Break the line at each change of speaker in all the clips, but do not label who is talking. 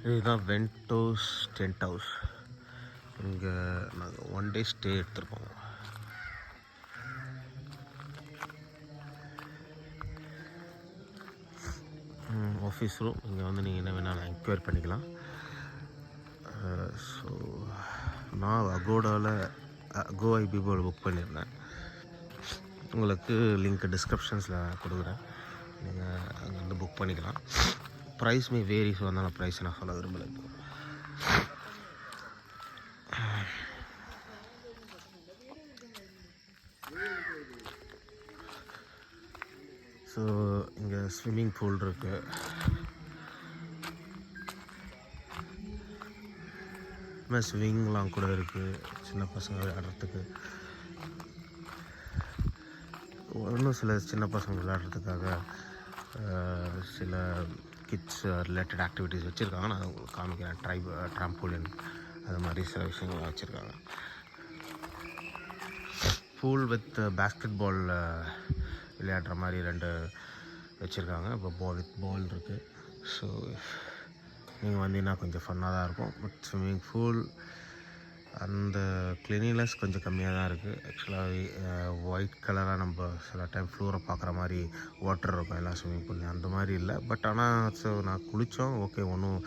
இதுதான் வென்டோஸ் tent house. இங்கே நாங்கள் 1 day ஸ்டே எடுத்துருக்கோம். Office room. இங்கே வந்து நீங்கள் என்ன வேணாலும் என்கொயரி பண்ணிக்கலாம். ஸோ நான் அகோடாவில் கோஐபிபோவில் புக் பண்ணியிருந்தேன். உங்களுக்கு லிங்க் டிஸ்கிரிப்ஷன்ஸில் கொடுக்குறேன். நீங்கள் அங்கேருந்து புக் பண்ணிக்கலாம். ப்ரைஸ் வேரி, ஸோ அதனால் ப்ரைஸ் நான் சொல்ல விரும்பலை. இப்போ ஸோ இங்கே ஸ்விம்மிங் பூல் இருக்குது. ஸ்விங்லாம் கூட இருக்குது சின்ன பசங்க விளையாடுறதுக்கு. இன்னும் சில சின்ன பசங்க விளையாடுறதுக்காக சில கிட்ஸ் ரிலேட்டட் ஆக்டிவிட்டீஸ் வச்சுருக்காங்க. நான் உங்களுக்கு காமிக்கிறேன். ட்ராம்போலின் அது மாதிரி சில விஷயங்கள்லாம் வச்சுருக்காங்க. பூல் வித் பேஸ்கெட் பால் விளையாடுற மாதிரி 2 வச்சுருக்காங்க. இப்போ வித் பால் இருக்குது. ஸோ நீங்கள் வந்தீங்கன்னா கொஞ்சம் ஃபன்னாக தான் இருக்கும். பட் ஸ்விம்மிங் பூல் அந்த கிளீனினஸ் கொஞ்சம் கம்மியாக தான் இருக்குது. ஆக்சுவலாக ஒயிட் கலராக நம்ம சில டைம் ஃப்ளோரை பார்க்குற மாதிரி வாட்டர் இருக்கும் எல்லா ஸ்விம்மிங் பூல்லையும். அந்த மாதிரி இல்லை. பட் ஆனால் ஸோ நான் குளித்தோம். ஒன்றும்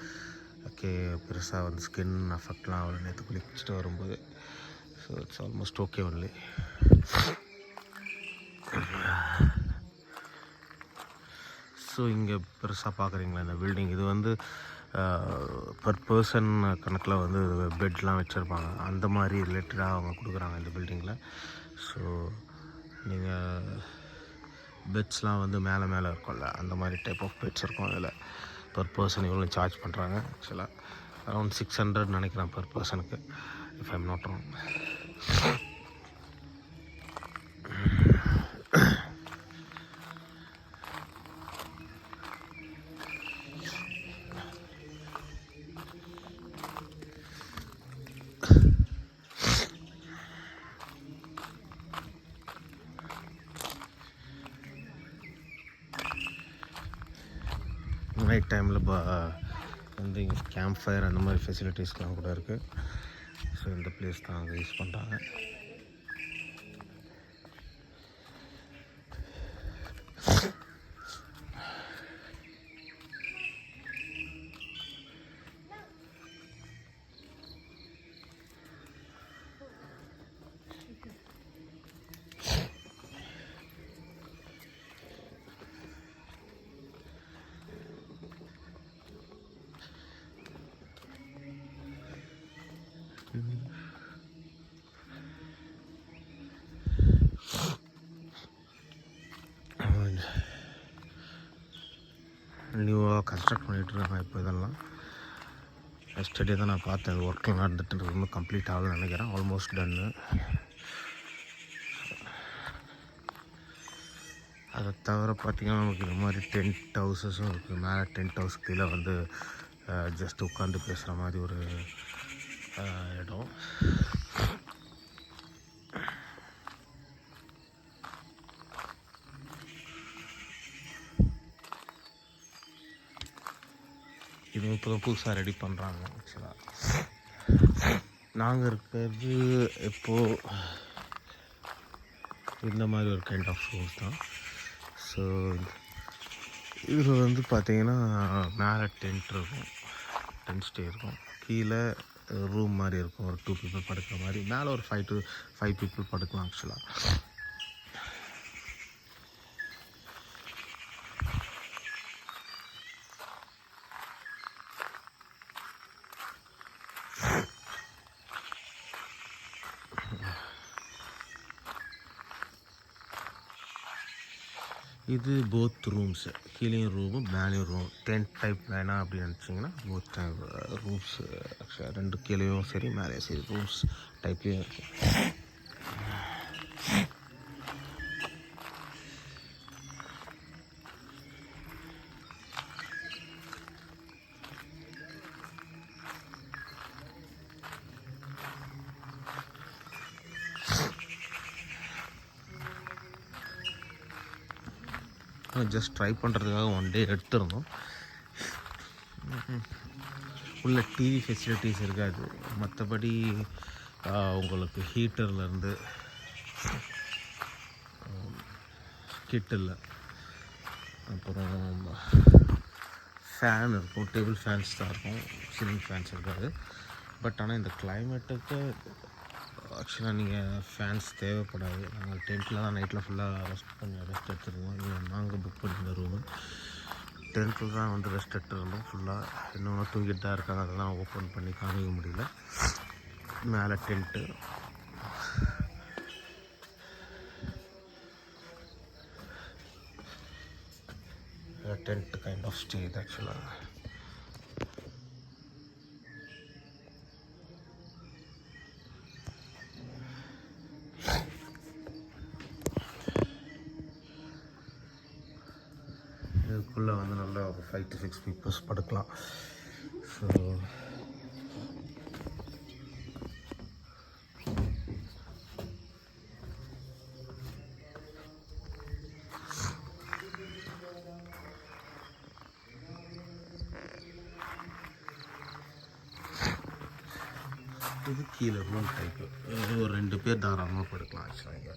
பெருசாக வந்து ஸ்கின் அஃபெக்ட்லாம் அவ்வளோ நேற்று குளிச்சுட்டு வரும்போது. So it's almost okay only. So இங்கே பெருசாக பார்க்குறீங்களா இந்த பில்டிங், இது வந்து பர் பர்சன் கணக்கில் வந்து பெட்லாம் வச்சுருப்பாங்க. அந்த மாதிரி ரிலேட்டடாக அவங்க கொடுக்குறாங்க இந்த பில்டிங்கில். ஸோ நீங்கள் பெட்ஸ்லாம் வந்து மேலே இருக்கும்ல, அந்த மாதிரி டைப் ஆஃப் பெட்ஸ் இருக்கும். அதில் பர் பர்சன் இவ்வளோ சார்ஜ் பண்ணுறாங்க. ஆக்சுவலாக அரௌண்ட் 600 நினைக்கிறேன் பர் பர்சனுக்கு, if I am not wrong. Night டைமில் வந்து இங்கே கேம்ப் ஃபயர் அந்த மாதிரி ஃபெசிலிட்டிஸ்லாம் கூட இருக்குது. ஸோ இந்த பிளேஸ் தான் அங்கே யூஸ் பண்ணுறாங்க. நியூவாக கன்ஸ்ட்ரக்ட் பண்ணிகிட்ருக்காங்க இப்போ. இதெல்லாம் எஸ்டர்டே தான் நான் பார்த்தேன். ஒர்க்கில் நடந்துட்டு ரொம்ப கம்ப்ளீட் ஆகலன்னு நினைக்கிறேன். ஆல்மோஸ்ட் டன்னு. அதை தவிர பார்த்திங்கன்னா நமக்கு இந்த மாதிரி டென்ட் ஹவுஸஸும் இருக்குது. மேலே டென்ட் ஹவுஸ் கீழே வந்து ஜஸ்ட் உட்காந்து பேசுகிற மாதிரி ஒரு இடம். இது இப்போ தான் புதுசாக ரெடி பண்ணுறாங்க. ஆக்சுவலாக நாங்கள் இருக்கிறது இப்போது இந்த மாதிரி ஒரு கைண்ட் ஆஃப் ஹவுஸ் தான். ஸோ இதில் வந்து பார்த்திங்கன்னா மேலே டென்ட் இருக்கும், டென்ட் ஸ்டே இருக்கும். கீழே ரூம் மாதிரி இருக்கும், ஒரு 2 people படுக்கிற மாதிரி. மேலே ஒரு 5 to 5 people படுக்கலாம். ஆக்சுவலாக இது போத் ரூம்ஸு, கீழேயும் ரூமு மேலேயும் ரூம். டென்ட் டைப் வேணாம் அப்படின்னு நினச்சிங்கன்னா போத் டைப் ரூம்ஸ். ஆக்சுவலாக 2 கீழேயும் சரி மேலேயும் சரி ரூம்ஸ் டைப்லேயும் இருக்குது. ஜஸ்ட் ட்ரை பண்ணுறதுக்காக 1 day எடுத்துருந்தோம். உள்ள டிவி ஃபெசிலிட்டிஸ் இருக்காது. மற்றபடி உங்களுக்கு ஹீட்டர்லேருந்து கிட்டில், அப்புறம் ஃபேன் இருக்கும், டேபிள் ஃபேன்ஸ் தான் இருக்கும், சீலிங் ஃபேன்ஸ் இருக்காது. பட் ஆனால் இந்த கிளைமேட்டுக்கு ஆக்சுவலாக நீங்கள் ஃபேன்ஸ் தேவைப்படாது. நாங்கள் டென்ட்டில் தான் நைட்டில் ஃபுல்லாக ரெஸ்ட் எடுத்துருந்தோம். இல்லை நாங்கள் புக் பண்ணியிருந்த ரூமு டென்ட்டில் தான் வந்து ரெஸ்ட் எடுத்துருந்தோம் ஃபுல்லாக. இன்னொன்று தூங்கிட்டு தான் இருக்காங்க, அதெல்லாம் ஓப்பன் பண்ணி காமிக்க முடியல. மேலே tent, tent kind of stay இது ஆக்சுவலாக. இதுக்குள்ளே வந்து நல்லா ஒரு 5 to 6 பீப்புள்ஸ் படுக்கலாம். ஸோ இது கீழே ரூம் டைப்பு, ஒரு 2 பேர் தாராளமாக படுக்கலாம் ஆக்சுவலாக.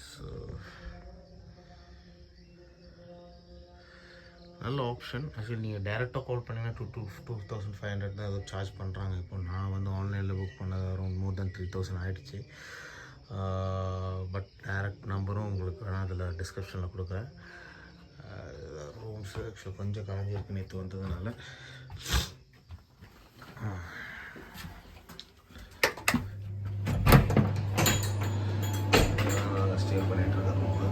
ஸோ நல்ல ஆப்ஷன். ஆக்சுவலி நீங்கள் டேரெக்டாக கால் பண்ணிங்கன்னா 2500 தான் ஏதோ சார்ஜ் பண்ணுறாங்க. இப்போ நான் வந்து ஆன்லைனில் புக் பண்ணது அரௌண்ட் மோர் தென் 3000 ஆகிடுச்சு. பட் டேரெக்ட் நம்பரும் உங்களுக்கு வேணால் அதில் டிஸ்கிரிப்ஷனில் கொடுக்குறேன். ரூம்ஸு ஆக்சுவலாக கொஞ்சம் காலியாக நேற்று வந்ததுனால ஸ்டே பண்ணிகிட்டு இருக்கேன் ரூமில்.